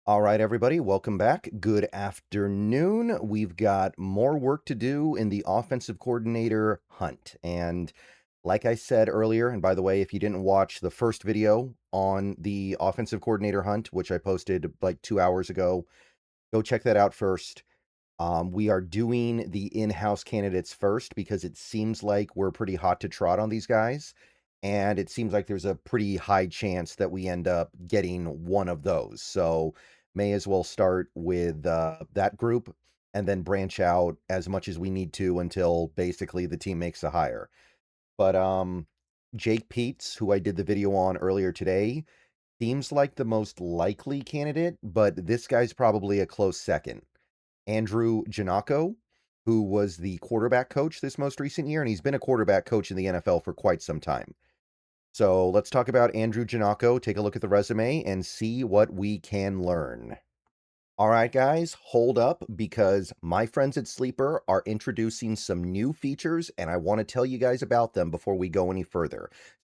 All right, everybody, welcome back. Good afternoon. We've got more work to do in the offensive coordinator hunt. And like I said earlier, and by the way, if you didn't watch the first video on the offensive coordinator hunt, which I posted like 2 hours ago, go check that out first. We are doing the in-house candidates first because it seems like we're pretty hot to trot on these guys. And it seems like there's a pretty high chance that we end up getting one of those. So may as well start with that group and then branch out as much as we need to until basically the team makes a hire. But Jake Peetz, who I did the video on earlier today, seems like the most likely candidate, but this guy's probably a close second. Andrew Janocko, who was the quarterback coach this most recent year, and he's been a quarterback coach in the NFL for quite some time. So let's talk about Andrew Janocko, take a look at the resume, and see what we can learn. All right, guys, hold up because my friends at Sleeper are introducing some new features, and I want to tell you guys about them before we go any further.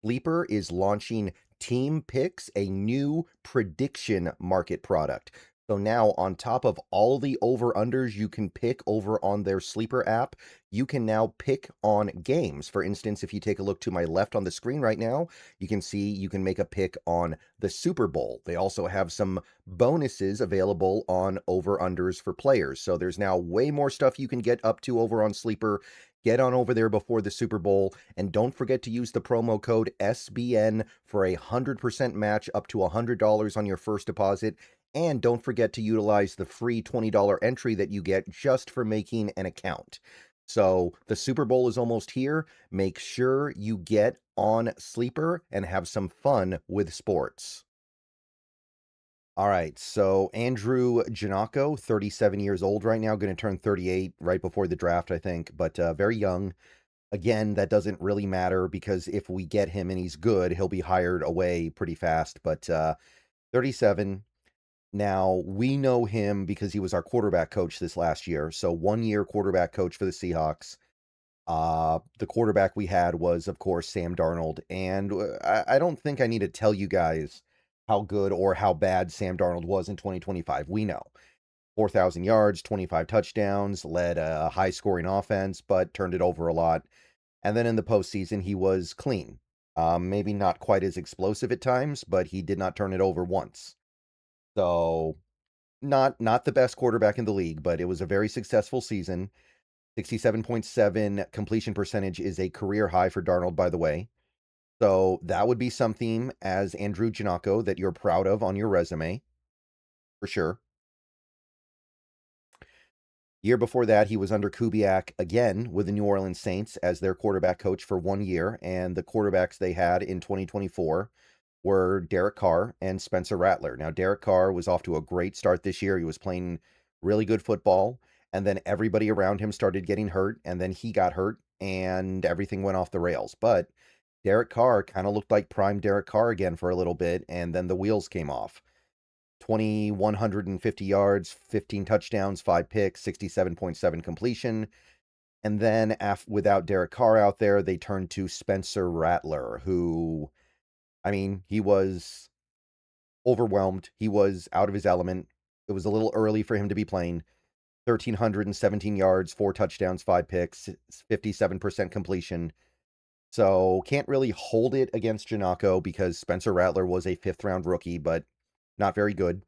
Sleeper is launching Team Picks, a new prediction market product. So now, on top of all the over-unders you can pick over on their Sleeper app, you can now pick on games. For instance, if you take a look to my left on the screen right now, you can see you can make a pick on the Super Bowl. They also have some bonuses available on over-unders for players. So there's now way more stuff you can get up to over on Sleeper. Get on over there before the Super Bowl, and don't forget to use the promo code SBN for a 100% match up to $100 on your first deposit. And don't forget to utilize the free $20 entry that you get just for making an account. So the Super Bowl is almost here. Make sure you get on Sleeper and have some fun with sports. All right, so Andrew Janocko, 37 years old right now, going to turn 38 right before the draft, I think, but very young. Again, that doesn't really matter because if we get him and he's good, he'll be hired away pretty fast, but 37. Now, we know him because he was our quarterback coach this last year. So 1 year quarterback coach for the Seahawks. The quarterback we had was, of course, Sam Darnold. And I don't think I need to tell you guys how good or how bad Sam Darnold was in 2025. We know 4,000 yards, 25 touchdowns, led a high scoring offense, but turned it over a lot. And then in the postseason, he was clean. Maybe not quite as explosive at times, but he did not turn it over once. So not the best quarterback in the league, but it was a very successful season. 67.7 completion percentage is a career high for Darnold, by the way. So that would be something as Andrew Janocko that you're proud of on your resume, for sure. Year before that, he was under Kubiak again with the New Orleans Saints as their quarterback coach for 1 year, and the quarterbacks they had in 2024 were Derek Carr and Spencer Rattler. Now, Derek Carr was off to a great start this year. He was playing really good football, and then everybody around him started getting hurt, and then he got hurt, and everything went off the rails. But Derek Carr kind of looked like prime Derek Carr again for a little bit, and then the wheels came off. 2,150 yards, 15 touchdowns, 5 picks, 67.7 completion. And then without Derek Carr out there, they turned to Spencer Rattler, who, I mean, he was overwhelmed. He was out of his element. It was a little early for him to be playing. 1,317 yards, 4 touchdowns, 5 picks, 57% completion. So can't really hold it against Janocko because Spencer Rattler was a 5th-round rookie, but not very good.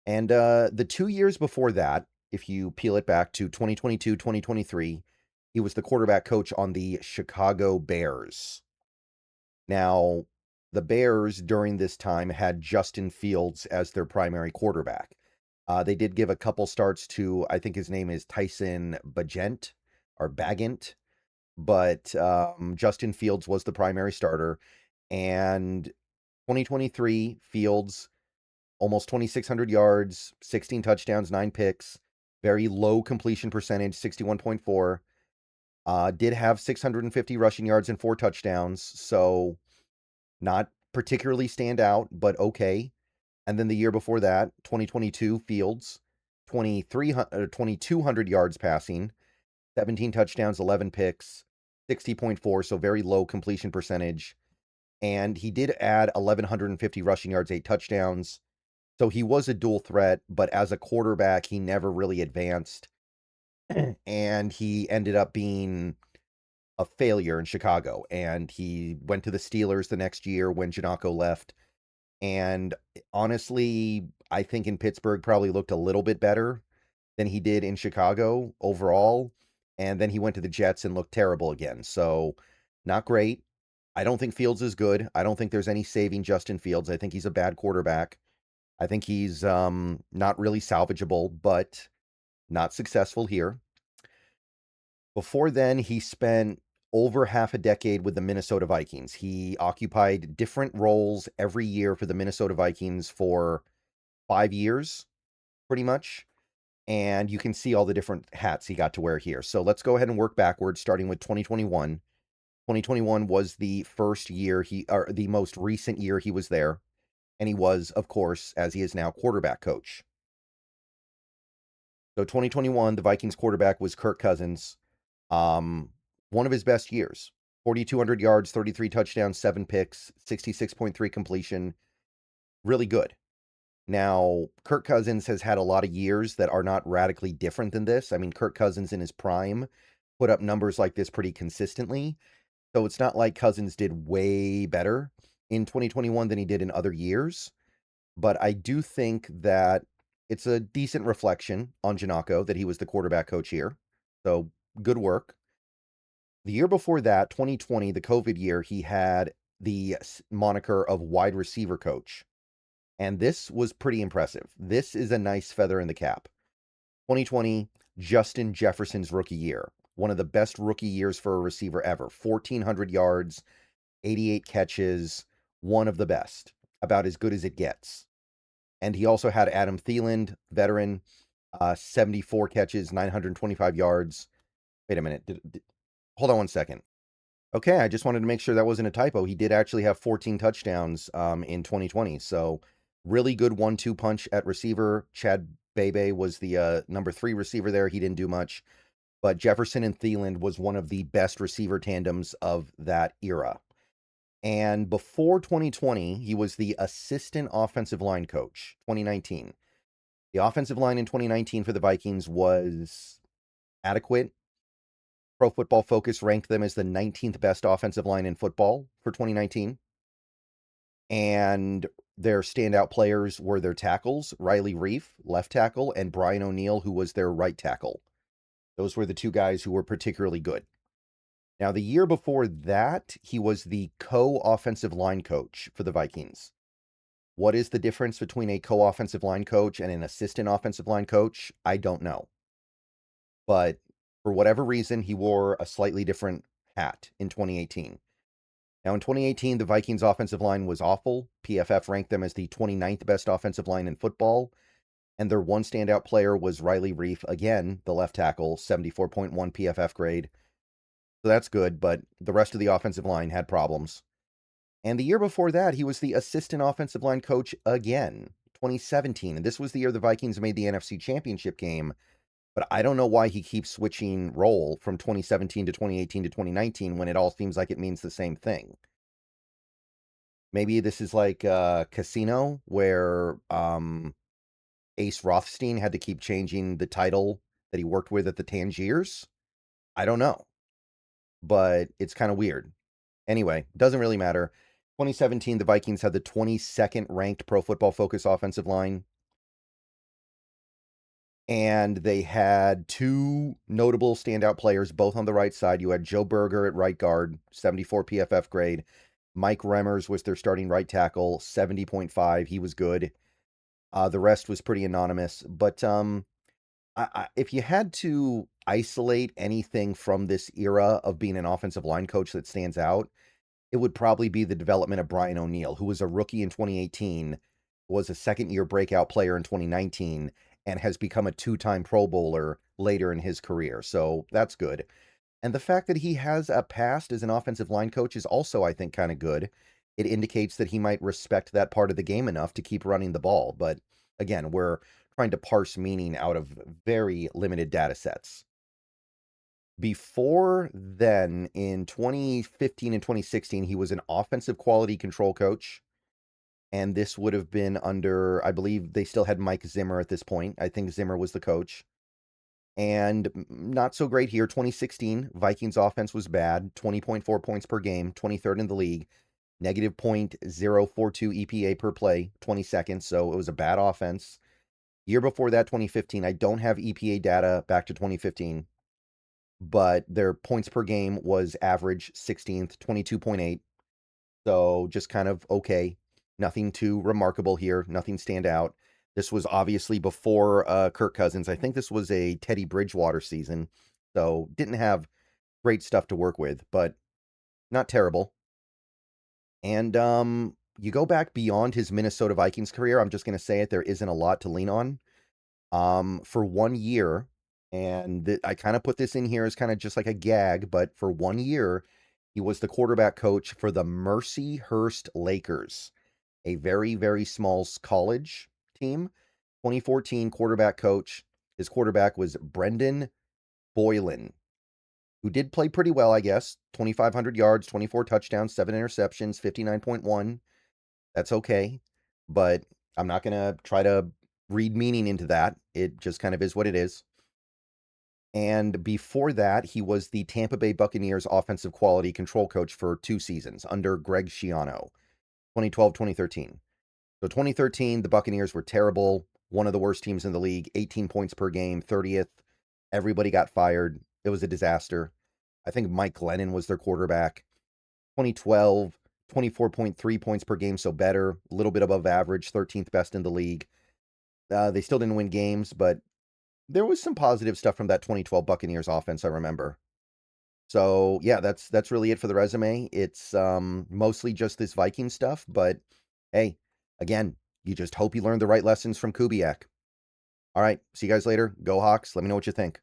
And the 2 years before that, if you peel it back to 2022, 2023, he was the quarterback coach on the Chicago Bears. Now, the Bears during this time had Justin Fields as their primary quarterback. They did give a couple starts to, I think his name is Tyson Bagent or Bagant, but Justin Fields was the primary starter. And 2023, Fields almost 2,600 yards, 16 touchdowns, 9 picks, very low completion percentage, 61.4. Did have 650 rushing yards and 4 touchdowns, so not particularly stand out, but okay. And then the year before that, 2022, Fields, 2,200 yards passing, 17 touchdowns, 11 picks, 60.4, so very low completion percentage. And he did add 1,150 rushing yards, 8 touchdowns. So he was a dual threat, but as a quarterback, he never really advanced. And he ended up being a failure in Chicago. And he went to the Steelers the next year when Janocko left. And honestly, I think in Pittsburgh probably looked a little bit better than he did in Chicago overall. And then he went to the Jets and looked terrible again. So not great. I don't think Fields is good. I don't think there's any saving Justin Fields. I think he's a bad quarterback. I think he's not really salvageable, but not successful here. Before then, he spent over half a decade with the Minnesota Vikings. He occupied different roles every year for the Minnesota Vikings for 5 years, pretty much. And you can see all the different hats he got to wear here. So let's go ahead and work backwards, starting with 2021. 2021 was the first year or the most recent year he was there. And he was, of course, as he is now, quarterback coach. So 2021, the Vikings quarterback was Kirk Cousins. One of his best years. 4,200 yards, 33 touchdowns, 7 picks, 66.3 completion. Really good. Now, Kirk Cousins has had a lot of years that are not radically different than this. I mean, Kirk Cousins in his prime put up numbers like this pretty consistently. So it's not like Cousins did way better in 2021 than he did in other years. But I do think that it's a decent reflection on Janocko that he was the quarterback coach here. So good work. The year before that, 2020, the COVID year, he had the moniker of wide receiver coach. And this was pretty impressive. This is a nice feather in the cap. 2020, Justin Jefferson's rookie year. One of the best rookie years for a receiver ever. 1,400 yards, 88 catches, one of the best. About as good as it gets. And he also had Adam Thielen, veteran, 74 catches, 925 yards. Wait a minute. Hold on one second. Okay, I just wanted to make sure that wasn't a typo. He did actually have 14 touchdowns in 2020. So really good 1-2 punch at receiver. Chad Bebe was the number 3 receiver there. He didn't do much. But Jefferson and Thielen was one of the best receiver tandems of that era. And before 2020, he was the assistant offensive line coach, 2019. The offensive line in 2019 for the Vikings was adequate. Pro Football Focus ranked them as the 19th best offensive line in football for 2019. And their standout players were their tackles, Riley Reif, left tackle, and Brian O'Neill, who was their right tackle. Those were the two guys who were particularly good. Now, the year before that, he was the co-offensive line coach for the Vikings. What is the difference between a co-offensive line coach and an assistant offensive line coach? I don't know. But for whatever reason, he wore a slightly different hat in 2018. Now, in 2018, the Vikings' offensive line was awful. PFF ranked them as the 29th best offensive line in football. And their one standout player was Riley Reif, again, the left tackle, 74.1 PFF grade. So that's good, but the rest of the offensive line had problems. And the year before that, he was the assistant offensive line coach again, 2017. And this was the year the Vikings made the NFC Championship game. But I don't know why he keeps switching role from 2017 to 2018 to 2019 when it all seems like it means the same thing. Maybe this is like Casino, where Ace Rothstein had to keep changing the title that he worked with at the Tangiers. I don't know. But it's kind of weird. Anyway, doesn't really matter. 2017, the Vikings had the 22nd ranked Pro Football Focus offensive line. And they had two notable standout players, both on the right side. You had Joe Berger at right guard, 74 PFF grade. Mike Remmers was their starting right tackle, 70.5. He was good. The rest was pretty anonymous. But if you had to isolate anything from this era of being an offensive line coach that stands out, it would probably be the development of Brian O'Neill, who was a rookie in 2018, was a second-year breakout player in 2019, and has become a 2-time Pro Bowler later in his career. So that's good. And the fact that he has a past as an offensive line coach is also, I think, kind of good. It indicates that he might respect that part of the game enough to keep running the ball. But again, we're trying to parse meaning out of very limited data sets. Before then, in 2015 and 2016, he was an offensive quality control coach. And this would have been under, I believe they still had Mike Zimmer at this point. I think Zimmer was the coach. And not so great here. 2016, Vikings offense was bad, 20.4 points per game, 23rd in the league, negative .042 EPA per play, 20 seconds. So it was a bad offense. Year before that, 2015, I don't have EPA data back to 2015, but their points per game was average 16th, 22.8. So just kind of okay. Nothing too remarkable here. Nothing stand out. This was obviously before Kirk Cousins. I think this was a Teddy Bridgewater season. So didn't have great stuff to work with, but not terrible. And you go back beyond his Minnesota Vikings career, I'm just going to say it, there isn't a lot to lean on. For 1 year, and I kind of put this in here as kind of just like a gag, but for 1 year, he was the quarterback coach for the Mercyhurst Lakers, a very, very small college team. 2014 quarterback coach. His quarterback was Brendan Boylan, who did play pretty well, I guess. 2,500 yards, 24 touchdowns, 7 interceptions, 59.1. That's okay. But I'm not going to try to read meaning into that. It just kind of is what it is. And before that, he was the Tampa Bay Buccaneers offensive quality control coach for 2 seasons under Greg Schiano, 2012, 2013. So 2013, the Buccaneers were terrible, one of the worst teams in the league, 18 points per game, 30th. Everybody got fired. It was a disaster. I think Mike Glennon was their quarterback. 2012, 24.3 points per game, so better, a little bit above average, 13th best in the league. They still didn't win games, but there was some positive stuff from that 2012 Buccaneers offense, I remember. So yeah, that's really it for the resume. It's mostly just this Viking stuff, but hey, again, you just hope you learned the right lessons from Kubiak. All right, see you guys later. Go Hawks. Let me know what you think.